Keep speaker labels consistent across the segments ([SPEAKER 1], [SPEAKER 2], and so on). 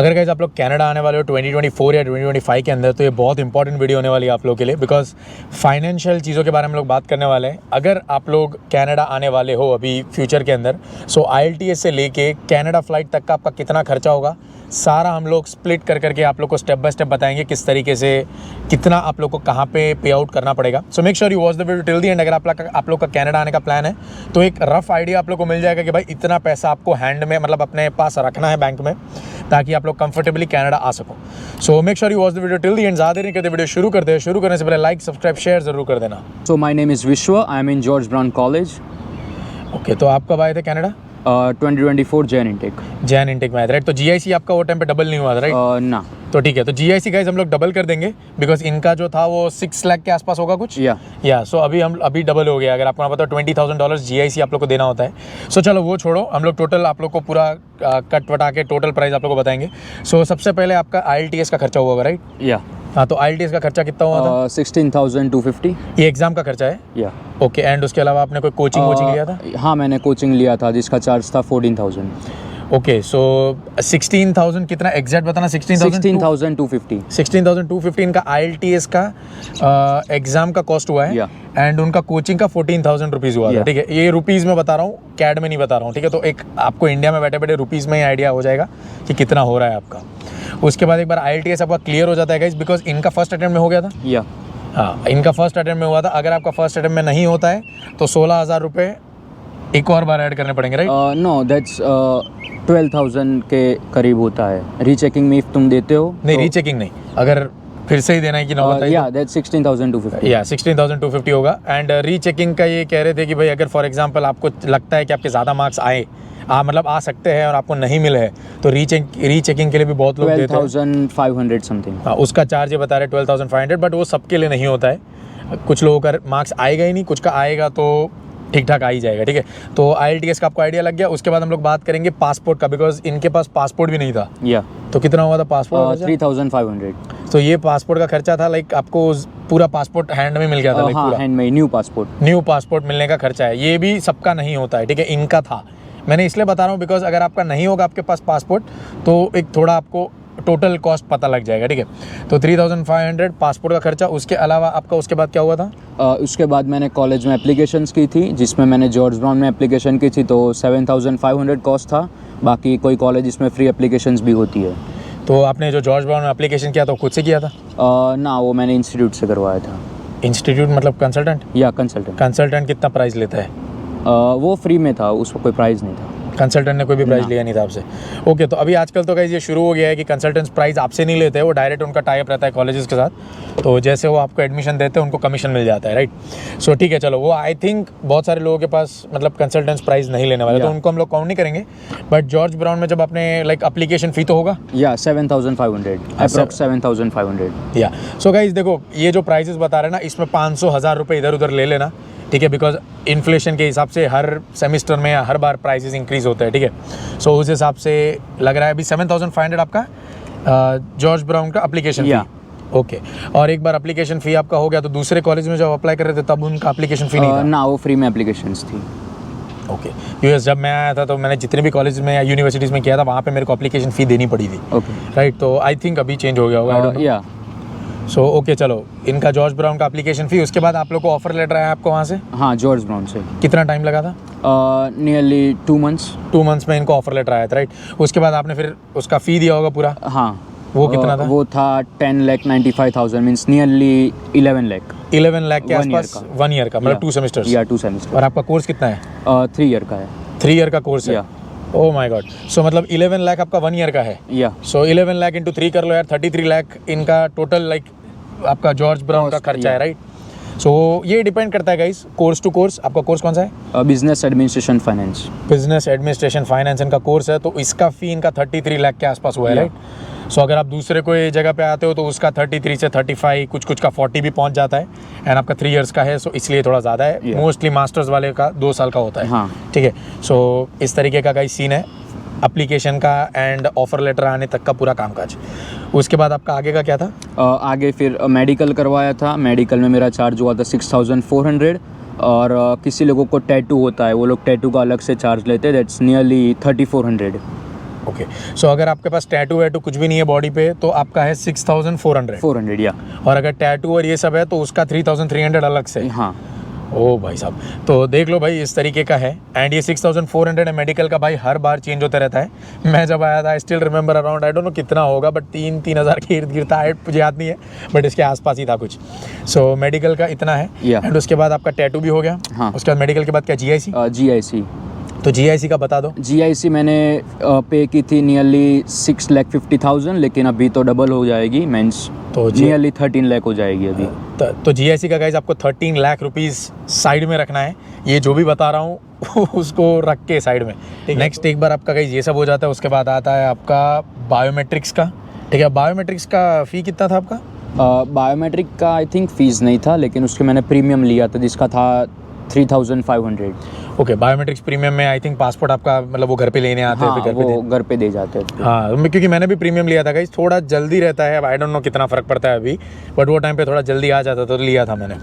[SPEAKER 1] अगर गाइस आप लोग कनाडा आने वाले हो 2024 या 2025 के अंदर, तो ये बहुत इंपॉर्टेंट वीडियो होने वाली है आप लोगों के लिए, बिकॉज फाइनेंशियल चीज़ों के बारे में लोग बात करने वाले हैं। अगर आप लोग कनाडा आने वाले हो अभी फ्यूचर के अंदर, सो IELTS से लेके कनाडा फ्लाइट तक का आपका कितना खर्चा होगा, सारा हम लोग स्प्लिट कर करके आप लोग को स्टेप बाय स्टेप बताएंगे किस तरीके से कितना आप लोग को कहाँ पे पे आउट करना पड़ेगा। So make sure you watch the video till the end. अगर आप लोग का कनाडा आने का प्लान है तो एक रफ आइडिया आप लोग को मिल जाएगा कि भाई इतना पैसा आपको हैंड में, मतलब अपने पास रखना है बैंक में, ताकि आप लोग कंफर्टेबली कनाडा आ सको। So make sure you watch the video till the end. ज़्यादा नहीं करते, वीडियो शुरू करते हैं। शुरू करने से पहले लाइक, सब्सक्राइब, शेयर जरूर कर देना।
[SPEAKER 2] So my name is Vishwa. I am in George Brown College.
[SPEAKER 1] Okay, तो आप कब आए थे Canada?
[SPEAKER 2] 2024 Jan intake.
[SPEAKER 1] Jain intake में आए थे, राइट? तो GIC आपका वो टाइम पे डबल नहीं हुआ था, राइट?
[SPEAKER 2] ना.
[SPEAKER 1] तो ठीक है, तो GIC गाइस हम लोग डबल कर देंगे, बिकॉज इनका जो था वो 6 लाख के आसपास होगा कुछ। या सो अभी डबल हो गया। अगर आपको ना पता, $20,000 GIC आप लोग को देना होता है। सो चलो वो छोड़ो, हम लोग टोटल आप लोग को पूरा कट वटा के टोटल प्राइस आप लोग को बताएंगे। सो सबसे पहले आपका IELTS का खर्चा होगा, राइट?
[SPEAKER 2] या.
[SPEAKER 1] हाँ, तो IELTS का खर्चा कितना हुआ था?
[SPEAKER 2] 16,250.
[SPEAKER 1] ये एग्जाम का खर्चा है?
[SPEAKER 2] या.
[SPEAKER 1] ओके, एंड उसके अलावा आपने कोई कोचिंग लिया था?
[SPEAKER 2] हाँ, मैंने कोचिंग लिया था जिसका चार्ज था 14,000.
[SPEAKER 1] ओके, सो 16,000 कितना एग्जैक्ट बताना?
[SPEAKER 2] 16,250.
[SPEAKER 1] 16,250 इनका IELTS का एग्जाम का कॉस्ट हुआ है, एंड उनका कोचिंग का 14,000 रुपीज़ हुआ था, ठीक है? ये रुपीज़ में बता रहा हूँ, कैड में नहीं बता रहा हूँ, ठीक है? तो एक आपको इंडिया में बैठे बैठे रुपीज़ में ही आइडिया हो जाएगा कि कितना हो रहा है आपका। उसके बाद एक बार IELTS आपका क्लियर हो जाता है गाइस, बिकॉज इनका फर्स्ट अटेम्प्ट में हो गया था।
[SPEAKER 2] या.
[SPEAKER 1] हाँ, इनका फर्स्ट अटेम्प्ट में हुआ था। अगर आपका फर्स्ट अटेम्प्ट में नहीं होता है तो 16,000 रुपये एक और बार ऐड करने पड़ेंगे, राइट?
[SPEAKER 2] नो, दैट्स 12,000 के करीब होता है रीचेकिंग में, इफ तुम देते हो।
[SPEAKER 1] नहीं, रीचेकिंग नहीं, अगर फिर से ही देना है कि ना होता है।
[SPEAKER 2] या, दैट्स 16,250.
[SPEAKER 1] या 16,250 होगा। एंड रीचेकिंग का ये कह रहे थे कि भाई अगर फॉर एग्जांपल आपको लगता है कि आपके ज़्यादा मार्क्स आए, मतलब आ सकते हैं और आपको नहीं मिले हैं, तो रीचेकिंग के लिए भी बहुत लोग देते हैं
[SPEAKER 2] 12,500 समथिंग।
[SPEAKER 1] हाँ, उसका चार्ज ये बता रहे 12,500, बट वो सबके लिए नहीं होता है। कुछ लोगों का मार्क्स आएगा ही नहीं, कुछ का आएगा तो ठीक ठाक आ ही जाएगा, ठीक है? तो IELTS का आपको आइडिया लग गया। उसके बाद हम लोग बात करेंगे पासपोर्ट का, बिकॉज इनके पास पासपोर्ट भी नहीं था।
[SPEAKER 2] या.
[SPEAKER 1] तो कितना हुआ था पासपोर्ट?
[SPEAKER 2] 3,500.
[SPEAKER 1] तो ये पासपोर्ट का खर्चा था, लाइक आपको पूरा पासपोर्ट हैंड में मिल गया था?
[SPEAKER 2] हाँ, हैंड में न्यू पासपोर्ट
[SPEAKER 1] मिलने का खर्चा है। ये भी सबका नहीं होता है, ठीक है? इनका था। मैंने इसलिए बता रहा हूँ बिकॉज अगर आपका नहीं होगा आपके पास पासपोर्ट, तो एक थोड़ा आपको टोटल कॉस्ट पता लग जाएगा, ठीक है? तो 3,500 पासपोर्ट का खर्चा। उसके अलावा आपका उसके बाद क्या हुआ था?
[SPEAKER 2] उसके बाद मैंने कॉलेज में एप्लीकेशंस की थी, जिसमें मैंने जॉर्ज ब्राउन में एप्लीकेशन की थी, तो 7,500 कॉस्ट था। बाकी कोई कॉलेज इसमें फ्री एप्लीकेशंस भी होती है।
[SPEAKER 1] तो आपने जो जॉर्ज ब्राउन में एप्लीकेशन किया तो खुद से किया था?
[SPEAKER 2] ना, वो मैंने इंस्टीट्यूट से करवाया था।
[SPEAKER 1] इंस्टीट्यूट मतलब कंसल्टेंट?
[SPEAKER 2] या, कंसल्टेंट
[SPEAKER 1] कितना प्राइस लेता है?
[SPEAKER 2] वो फ्री में था, उसको कोई प्राइस नहीं था।
[SPEAKER 1] कंसल्टेंट ने कोई भी प्राइस लिया नहीं था आपसे? ओके, तो अभी आजकल तो गाइस ये शुरू हो गया है कि कंसल्टेंट्स प्राइस आपसे नहीं लेते हैं, वो डायरेक्ट उनका टाई अप रहता है कॉलेजेस के साथ। तो जैसे वो आपको एडमिशन देते हैं उनको कमीशन मिल जाता है, राइट? सो ठीक है, चलो वो आई थिंक बहुत सारे लोगों के पास मतलब कंसल्टेंट्स प्राइस नहीं लेने वाले, तो उनको हम लोग काउंट नहीं करेंगे। बट जॉर्ज ब्राउन में जब आपने लाइक एप्लीकेशन फ़ी तो होगा?
[SPEAKER 2] या, 7,500, अप्रॉक्स 7,500.
[SPEAKER 1] या. सो गाइस देखो, ये जो प्राइसेस बता रहे हैं ना, इसमें 500-1000 रुपये इधर उधर ले लेना, ठीक है? बिकॉज इन्फ्लेशन के हिसाब से हर सेमिस्टर में या हर बार प्राइसेस इंक्रीज़ होते हैं, ठीक है? सो उस हिसाब से लग रहा है अभी 7,500 आपका जॉर्ज ब्राउन का एप्लीकेशन फ़ी। ओके, और एक बार एप्लीकेशन फ़ी आपका हो गया तो दूसरे कॉलेज में जब अप्लाई कर रहे थे तब उनका एप्लीकेशन फ़ी नहीं था?
[SPEAKER 2] ना, वो फ्री में एप्लीकेशंस थी।
[SPEAKER 1] ओके, यूएस जब मैं आया था तो मैंने जितने भी कॉलेज में या यूनिवर्सिटीज़ में किया था, वहाँ पे मेरे को एप्लीकेशन फ़ी देनी पड़ी थी।
[SPEAKER 2] Okay,
[SPEAKER 1] right? तो आई थिंक अभी चेंज हो गया होगा।
[SPEAKER 2] या.
[SPEAKER 1] सो ओके, चलो इनका जॉर्ज ब्राउन का एप्लीकेशन फ़ी। उसके बाद आप लोग को ऑफर लेटर आया आपको वहाँ से?
[SPEAKER 2] हाँ, जॉर्ज ब्राउन से।
[SPEAKER 1] कितना टाइम लगा था?
[SPEAKER 2] Nearly 2 months.
[SPEAKER 1] 2 मंथ्स में इनको ऑफर लेटर आया था, राइट? उसके बाद आपने फिर उसका फ़ी दिया होगा पूरा?
[SPEAKER 2] हाँ।
[SPEAKER 1] वो कितना था?
[SPEAKER 2] वो था 10,95,000, मीन्स नियरली 11 लाख।
[SPEAKER 1] 11 लाख के आसपास 1 ईयर का, मतलब 2 सेमेस्टर्स?
[SPEAKER 2] या, 2 सेमेस्टर।
[SPEAKER 1] और आपका कोर्स कितना है?
[SPEAKER 2] 3 ईयर का है।
[SPEAKER 1] 3 ईयर का कोर्स है? Oh my God. सो मतलब 11 लाख आपका 1 ईयर का है?
[SPEAKER 2] या.
[SPEAKER 1] सो 11 लाख इंटू 3 कर लो यार, 33 लाख इनका टोटल लाइक आपका जॉर्ज ब्राउन का खर्चा है, राइट? सो ये डिपेंड करता है गाइस कोर्स टू कोर्स। आपका कोर्स कौन सा है?
[SPEAKER 2] Business administration finance.
[SPEAKER 1] Business administration finance इनका कोर्स है, तो इसका फ़ी इनका 33 लाख के आसपास हुआ है, राइट? सो अगर आप दूसरे कोई जगह पे आते हो तो उसका 33 से 35, कुछ का 40 भी पहुंच जाता है। एंड आपका 3 इयर्स का है, सो इसलिए थोड़ा ज़्यादा है। मोस्टली मास्टर्स वाले का 2 साल का होता है।
[SPEAKER 2] हाँ,
[SPEAKER 1] ठीक है। सो इस तरीके का गाइस सीन है एप्लीकेशन का एंड ऑफर लेटर आने तक का पूरा कामकाज। उसके बाद आपका आगे का क्या था?
[SPEAKER 2] आगे फिर मेडिकल करवाया था। मेडिकल में मेरा चार्ज हुआ था 6,400। और किसी लोगों को टैटू होता है, वो लोग टैटू का अलग से चार्ज लेते हैं, दैट्स नियरली 3,400।
[SPEAKER 1] ओके, सो अगर आपके पास टैटू वैटू कुछ भी नहीं है बॉडी पे तो आपका है 6400।
[SPEAKER 2] 400 या
[SPEAKER 1] और अगर टैटू और ये सब है तो उसका 3300 अलग से।
[SPEAKER 2] हाँ।
[SPEAKER 1] ओ भाई साहब, तो देख लो भाई इस तरीके का है। एंड ये 6400 है। मेडिकल का भाई हर बार चेंज होता रहता है। मैं जब आया था I still remember around, I don't know कितना होगा, बट 3,000 के इर्द गिर्द था। मुझे याद नहीं है, बट इसके आसपास ही था कुछ। सो मेडिकल का इतना है।
[SPEAKER 2] Yeah.
[SPEAKER 1] एंड उसके बाद आपका टैटू भी हो गया।
[SPEAKER 2] हाँ।
[SPEAKER 1] उसके बाद मेडिकल के बाद क्या GIC?
[SPEAKER 2] GIC।
[SPEAKER 1] तो GIC का बता दो।
[SPEAKER 2] GIC मैंने पे की थी नियरली 6,50,000, लेकिन अभी तो डबल हो जाएगी, मीन्स
[SPEAKER 1] तो
[SPEAKER 2] नियरली 13 लाख हो जाएगी अभी।
[SPEAKER 1] तो GIC का गाइज आपको 13 लाख रुपीज़ साइड में रखना है। ये जो भी बता रहा हूँ उसको रख के साइड में, ठीक है। नेक्स्ट एक बार आपका गाइज ये सब हो जाता है, उसके बाद आता है आपका बायोमेट्रिक्स का, ठीक है। बायोमेट्रिक्स का फ़ी कितना था आपका?
[SPEAKER 2] बायोमेट्रिक का आई थिंक फीस नहीं था, लेकिन उसके मैंने प्रीमियम लिया था जिसका था 3,500।
[SPEAKER 1] ओके, बायोमेट्रिक्स प्रीमियम में आई थिंक पासपोर्ट आपका मतलब वो घर पे लेने आते हैं,
[SPEAKER 2] हाँ,
[SPEAKER 1] फिर
[SPEAKER 2] वो घर पे दे जाते हैं।
[SPEAKER 1] हाँ, क्योंकि मैंने भी प्रीमियम लिया था गाइज, थोड़ा जल्दी रहता है। अब आई डोंट नो कितना फ़र्क पड़ता है अभी, बट वो टाइम पे थोड़ा जल्दी आ जाता तो लिया था मैंने।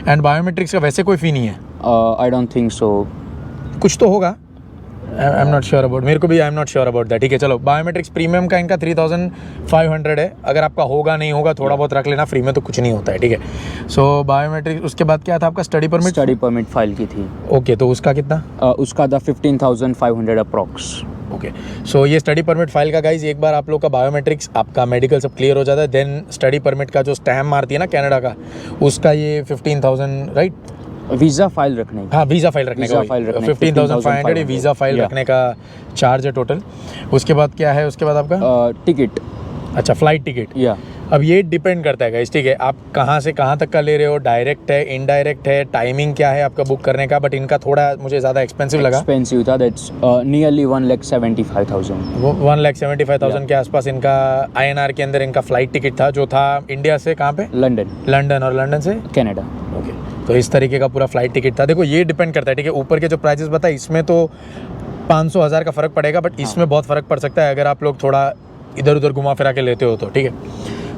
[SPEAKER 1] एंड बायोमेट्रिक्स का वैसे कोई फ़ी नहीं है?
[SPEAKER 2] I don't think so.
[SPEAKER 1] कुछ तो होगा, I am not sure about, मेरे को भी I am not sure about that. ठीक है, चलो बायोमेट्रिक्स प्रीमियम का इनका 3,500 है। अगर आपका होगा नहीं होगा थोड़ा बहुत रख लेना, फ्री में तो कुछ नहीं होता है, ठीक है। सो बायोमेट्रिक, उसके बाद क्या था आपका? Study permit.
[SPEAKER 2] Study permit file की थी।
[SPEAKER 1] ओके, तो उसका कितना?
[SPEAKER 2] उसका था 15,500 अप्रॉक्स।
[SPEAKER 1] ओके, सो ये स्टडी परमिट फाइल का गाइज, एक बार आप लोग का बायोमेट्रिक्स आपका मेडिकल सब क्लियर हो जाता है, देन स्टडी परमिट का जो स्टैम्प मारती है ना कनाडा का, उसका ये 15,000 राइट?
[SPEAKER 2] वीज़ा फाइल रखने का।
[SPEAKER 1] हाँ, वीज़ा फाइल रखने का 15,500 ये वीज़ा फाइल रखने का चार्ज है टोटल। उसके बाद क्या है? उसके बाद आपका
[SPEAKER 2] टिकट।
[SPEAKER 1] अच्छा, फ्लाइट टिकट।
[SPEAKER 2] या
[SPEAKER 1] अब ये डिपेंड करता है गाइस, ठीक है, आप कहाँ से कहाँ तक का ले रहे हो, डायरेक्ट है, इनडायरेक्ट है, टाइमिंग क्या है आपका बुक करने का। बट इनका थोड़ा मुझे ज़्यादा एक्सपेंसिव लगा।
[SPEAKER 2] एक्सपेंसिव था, दैट्स नियरली 1,75,000।
[SPEAKER 1] 1,75,000 के आसपास इनका INR के अंदर इनका फ्लाइट टिकट था, जो था इंडिया से कहाँ पे? लंदन, और लंदन से
[SPEAKER 2] कनाडा।
[SPEAKER 1] ओके, तो इस तरीके का पूरा फ्लाइट टिकट था। देखो ये डिपेंड करता है, ठीक है, ऊपर के जो प्राइजेस बताए इसमें तो 500,000 का फ़र्क पड़ेगा, बट इसमें बहुत फ़र्क पड़ सकता है अगर आप लोग थोड़ा इधर उधर घुमा फिरा के लेते हो तो, ठीक है।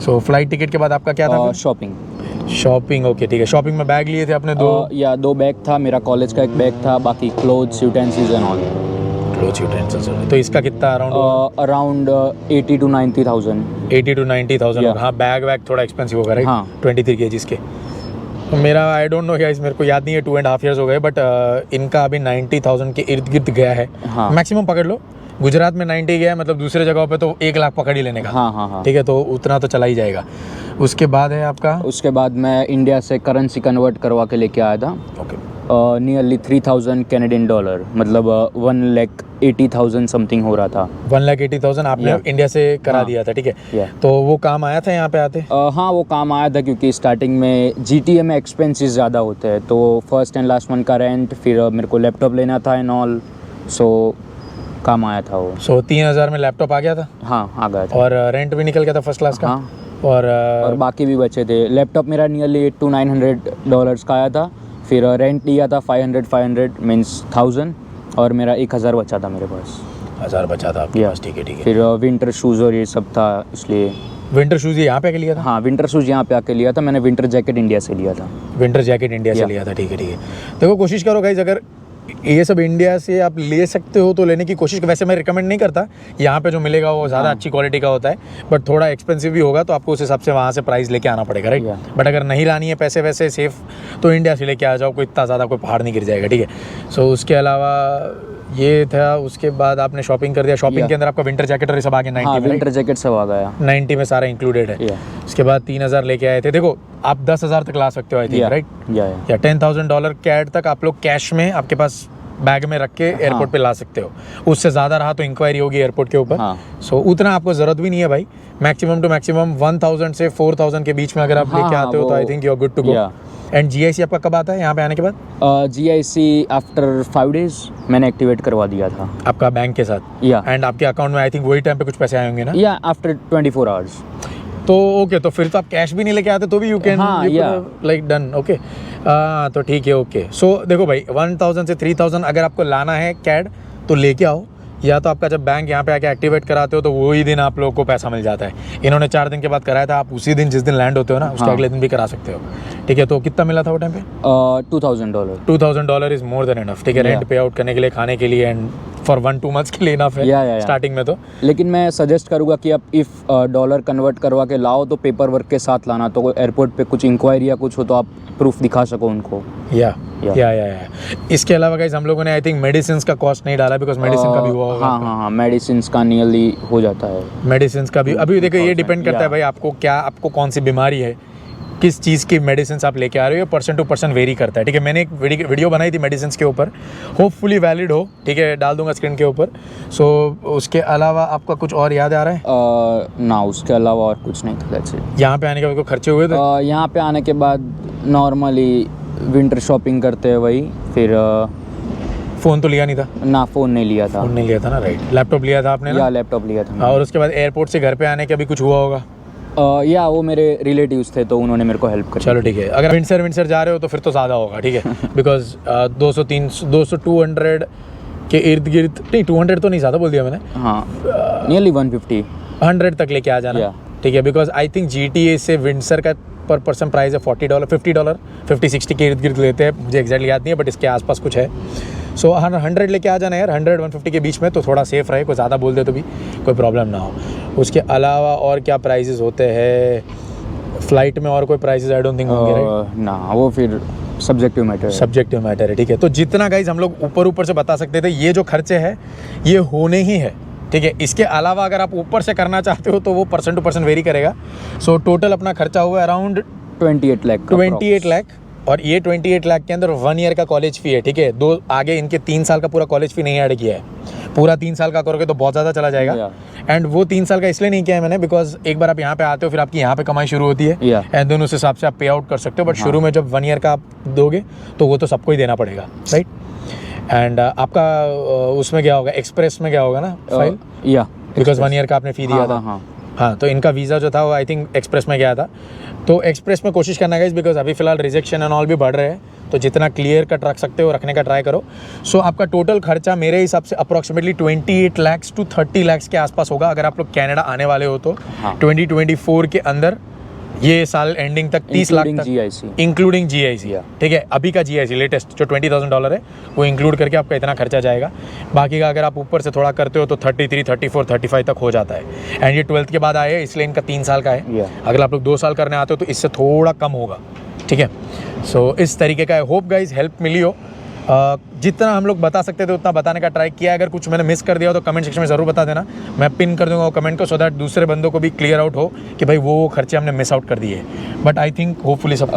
[SPEAKER 1] सो फ्लाइट टिकट के बाद आपका क्या था? शॉपिंग। ओके, ठीक है। शॉपिंग में बैग लिए थे आपने? दो
[SPEAKER 2] बैग था, मेरा कॉलेज का एक बैग था, बाकी clothes, utensils and all.
[SPEAKER 1] Clothes, utensils, तो इसका कितना
[SPEAKER 2] अराउंड 80 to 90,000।
[SPEAKER 1] 80 to 90,000। हाँ, बैग वैग थोड़ा एक्सपेंसिव होगा राइट?
[SPEAKER 2] हाँ।
[SPEAKER 1] 23 kgs के। तो मेरा आई डोंट नो गाइस, मेरे को याद नहीं है, 2.5 years हो गए, बट इनका अभी 90,000 के इर्द गिर्द गया है।
[SPEAKER 2] हाँ।
[SPEAKER 1] मैक्सिमम पकड़ लो, गुजरात में 90 गया है, मतलब दूसरे जगहों पे तो 1 लाख पकड़ ही लेने का।
[SPEAKER 2] हाँ।
[SPEAKER 1] ठीक है, तो उतना तो चला ही जाएगा। उसके बाद है आपका?
[SPEAKER 2] उसके बाद मैं इंडिया से करेंसी कन्वर्ट करवा के लेके आया था।
[SPEAKER 1] ओके,
[SPEAKER 2] नियरली 3,000 कैनेडियन डॉलर, मतलब 1,80,000 समथिंग हो रहा था।
[SPEAKER 1] 1,80,000 आपने इंडिया से करा दिया था, ठीक है। तो वो काम आया था यहाँ पे आते?
[SPEAKER 2] हाँ, वो काम आया था, क्योंकि स्टार्टिंग में GTA में एक्सपेंसेस ज़्यादा होते हैं, तो फर्स्ट एंड लास्ट मंथ का रेंट, फिर मेरे को लैपटॉप लेना था एंड ऑल, सो काम आया था वो।
[SPEAKER 1] सो 3,000 में लैपटॉप आ गया था?
[SPEAKER 2] हाँ, आ गया था।
[SPEAKER 1] और रेंट भी निकल गया था फर्स्ट क्लास का?
[SPEAKER 2] हाँ।
[SPEAKER 1] और
[SPEAKER 2] बाकी भी बचे थे। लैपटॉप मेरा नियरली $800-900 का आया था, फिर रेंट लिया था 500 मीन्स 1000, और मेरा 1,000 बचा था मेरे पास।
[SPEAKER 1] 1,000 बचा था आपके पास, ठीक है।
[SPEAKER 2] फिर विंटर शूज़ और ये सब था, इसलिए।
[SPEAKER 1] विंटर शूज़ यहाँ पे आके लिया था?
[SPEAKER 2] हाँ, विंटर शूज़ यहाँ पे आके लिया था मैंने। विंटर जैकेट इंडिया से लिया था।
[SPEAKER 1] विंटर जैकेट इंडिया से लिया था, ठीक है। देखो कोशिश करो गाइस, अगर ये सब इंडिया से आप ले सकते हो तो लेने की कोशिश। वैसे मैं रिकमेंड नहीं करता, यहाँ पे जो मिलेगा वो ज़्यादा अच्छी क्वालिटी का होता है, बट थोड़ा एक्सपेंसिव भी होगा, तो आपको उस हिसाब से वहाँ से प्राइस लेके आना पड़ेगा राइट। बट अगर नहीं लानी है पैसे वैसे सेफ, तो इंडिया से लेके आ जाओ, कोई इतना ज़्यादा कोई पहाड़ नहीं गिर जाएगा, ठीक है। सो उसके अलावा ये था। उसके बाद आपने शॉपिंग कर दिया। शॉपिंग के अंदर आपका विंटर जैकेट और ये सब आ गया 90 में?
[SPEAKER 2] विंटर जैकेट सब आ गया,
[SPEAKER 1] 90 में सारा इंक्लूडेड है। उसके बाद 3,000 लेके आए थे। देखो आप 10,000 तक ला सकते हो आई थिंक राइट, या $10,000 कैड तक आप लोग कैश में आपके पास बैग में रख के एयरपोर्ट पे ला सकते हो। उससे ज़्यादा रहा तो इंक्वायरी होगी एयरपोर्ट के ऊपर। सो उतना आपको ज़रूरत भी नहीं है भाई। मैक्सिमम टू मैक्सिमम 1,000 से 4,000 के बीच में अगर आप लेके आते हो तो I think you are good to go. And GIC आपका कब आता है यहाँ पे आने के बाद?
[SPEAKER 2] GIC आफ्टर 5 days मैंने एक्टिवेट करवा दिया था
[SPEAKER 1] आपका बैंक के साथ। एंड आपके अकाउंट में आई थिंक वही टाइम पे कुछ पैसे आए होंगे ना?
[SPEAKER 2] या आफ्टर 24 hours।
[SPEAKER 1] तो ओके, तो फिर तो आप कैश भी नहीं लेके आते तो भी you can like done. Okay, तो ठीक है। ओके, सो देखो भाई 1,000 से 3,000 अगर आपको लाना है कैड तो लेके आओ, या तो आपका जब बैंक यहाँ पे आके एक्टिवेट कराते हो तो वही दिन आप लोगों को पैसा मिल जाता है। इन्होंने 4 दिन के बाद कराया था, आप उसी दिन जिस दिन लैंड होते हो ना उसके अगले दिन भी करा सकते हो, ठीक है। तो कितना मिला था वो टाइम पे?
[SPEAKER 2] $2,000।
[SPEAKER 1] $2,000 इज़ मोर देन इनफ, ठीक है, रेंट पे आउट करने के लिए, खाने के लिए एंड फॉर 1-2 मंथ्स के लिए इनफ है
[SPEAKER 2] या।
[SPEAKER 1] स्टार्टिंग में तो।
[SPEAKER 2] लेकिन मैं सजेस्ट करूँगा कि आप इफ़ डॉलर कन्वर्ट करवा के लाओ तो पेपर वर्क के साथ लाना, तो एयरपोर्ट पे कुछ इंक्वायरी या कुछ हो तो आप प्रूफ दिखा सको उनको।
[SPEAKER 1] या इसके अलावा गाइस हम लोगों ने आई थिंक मेडिसिन का कॉस्ट नहीं डाला, बिकॉज मेडिसिन का भी हुआ होगा।
[SPEAKER 2] हाँ, मेडिसिन का नियरली हो जाता है।
[SPEAKER 1] मेडिसिन का भी अभी देखो ये डिपेंड करता है भाई आपको कौन सी बीमारी है, किस चीज़ की मेडिसिन आप लेके आ रहे हो, पर्सन टू पर्सन वेरी करता है। ठीक है, मैंने एक वीडियो बनाई थी मेडिसिन के ऊपर, होपफुली वैलिड हो, ठीक है, डाल दूंगा स्क्रीन के ऊपर। सो उसके अलावा आपका कुछ और याद आ रहा है?
[SPEAKER 2] ना, उसके अलावा और कुछ नहीं था। that's it।
[SPEAKER 1] यहाँ पे आने के बाद कोई खर्चे हुए थे?
[SPEAKER 2] यहाँ पे आने के बाद नॉर्मली विंटर शॉपिंग करते हैं वही, फिर
[SPEAKER 1] फ़ोन तो लिया नहीं था?
[SPEAKER 2] ना, फ़ोन नहीं लिया था।
[SPEAKER 1] फ़ोन नहीं लिया था ना, राइट। लैपटॉप लिया था आपने ना?
[SPEAKER 2] या लैपटॉप लिया था।
[SPEAKER 1] और उसके बाद एयरपोर्ट से घर पे आने के अभी कुछ हुआ होगा?
[SPEAKER 2] या वो मेरे रिलेटिव्स थे तो उन्होंने मेरे को हेल्प करी।
[SPEAKER 1] चलो ठीक है, अगर विंडसर जा रहे हो तो फिर तो ज़्यादा होगा, ठीक है, बिकॉज 200-200-200 के इर्द गिर्द, नहीं 200 तो नहीं, ज़्यादा बोल दिया मैंने।
[SPEAKER 2] हाँ, नियरली 150
[SPEAKER 1] तक लेके आ जाना,
[SPEAKER 2] Yeah.
[SPEAKER 1] ठीक है, बिकॉज आई थिंक GTA से विंडसर का पर पर्सन प्राइस है $40, $50, 50-60 के इर्द गिर्द लेते हैं, मुझे एग्जैक्टली याद नहीं है, बट इसके आसपास कुछ है। सो 100 लेके आ जाना यार, 100-150 के बीच में, तो थोड़ा सेफ रहे, कोई ज़्यादा बोल दे तो भी कोई प्रॉब्लम ना हो। उसके अलावा और क्या प्राइजेस होते हैं फ्लाइट में? और कोई प्राइजेस आई डोंट थिंक होंगे, राइट?
[SPEAKER 2] ना, वो फिर सब्जेक्टिव मैटर है।
[SPEAKER 1] सब्जेक्टिव मैटर है, ठीक है। तो जितना गाइज हम लोग ऊपर से बता सकते थे, ये जो खर्चे हैं ये होने ही है, ठीक है। इसके अलावा अगर आप ऊपर से करना चाहते हो तो वो पर्सन टू पर्सन वेरी करेगा। सो टोटल अपना खर्चा हुआ अराउंड
[SPEAKER 2] 28 लाख।
[SPEAKER 1] 28 लाख, और ये 28 लाख के अंदर 1 ईयर का कॉलेज फ़ी है, ठीक है। दो आगे इनके 3 साल का पूरा कॉलेज फ़ी नहीं ऐड किया है, पूरा 3 साल का करोगे तो बहुत ज़्यादा चला जाएगा। एंड वो 3 साल का इसलिए नहीं किया है मैंने, बिकॉज एक बार आप यहाँ पे आते हो फिर आपकी यहाँ पे कमाई शुरू होती है, एंड देन उस हिसाब से आप पे आउट कर सकते हो। बट शुरू में जब 1 ईयर का आप दोगे तो वो तो सबको ही देना पड़ेगा, राइट। एंड आपका उसमें क्या होगा, एक्सप्रेस में क्या होगा ना फाइल,
[SPEAKER 2] या
[SPEAKER 1] बिकॉज 1 ईयर का आपने फ़ी दिया था। हाँ, तो इनका वीज़ा जो था वो आई थिंक एक्सप्रेस में गया था। तो एक्सप्रेस में कोशिश करना गाइस, बिकॉज अभी फ़िलहाल रिजेक्शन एंड ऑल भी बढ़ रहे हैं, तो जितना क्लियर कट रख सकते हो रखने का ट्राई करो। सो आपका टोटल खर्चा मेरे हिसाब से अप्रॉक्सीमेटली 28 लाख to 30 लाख के आसपास होगा, अगर आप लोग कनाडा आने वाले हो तो। 2024 के अंदर, ये साल एंडिंग तक 30 लाख तक, इंक्लूडिंग GIC, ठीक है। अभी का GIC लेटेस्ट जो $20,000 है वो इंक्लूड करके आपका इतना खर्चा जाएगा। बाकी का अगर आप ऊपर से थोड़ा करते हो तो 33, 34, 35 तक हो जाता है। एंड ये 12th के बाद आए इसलिए इनका 3 साल का है। अगर आप लोग 2 साल करने आते हो तो इससे थोड़ा कम होगा, ठीक है। सो इस तरीके का है। होप गाइज हेल्प मिली हो। जितना हम लोग बता सकते थे उतना बताने का ट्राई किया। अगर कुछ मैंने मिस कर दिया हो तो कमेंट सेक्शन में ज़रूर बता देना, मैं पिन कर दूंगा वो कमेंट को, सो दैट दूसरे बंदों को भी क्लियर आउट हो कि भाई वो खर्चे हमने मिस आउट कर दिए। बट आई थिंक होपफुली सब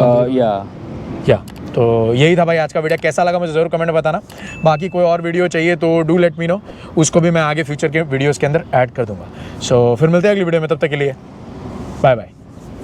[SPEAKER 1] या तो यही था भाई आज का वीडियो। कैसा लगा मुझे ज़रूर कमेंट में बताना। बाकी कोई और वीडियो चाहिए तो डू लेट मी नो, उसको भी मैं आगे फ्यूचर के वीडियोज़ के अंदर ऐड कर दूँगा। सो फिर मिलते हैं अगली वीडियो में, तब तक के लिए बाय बाय।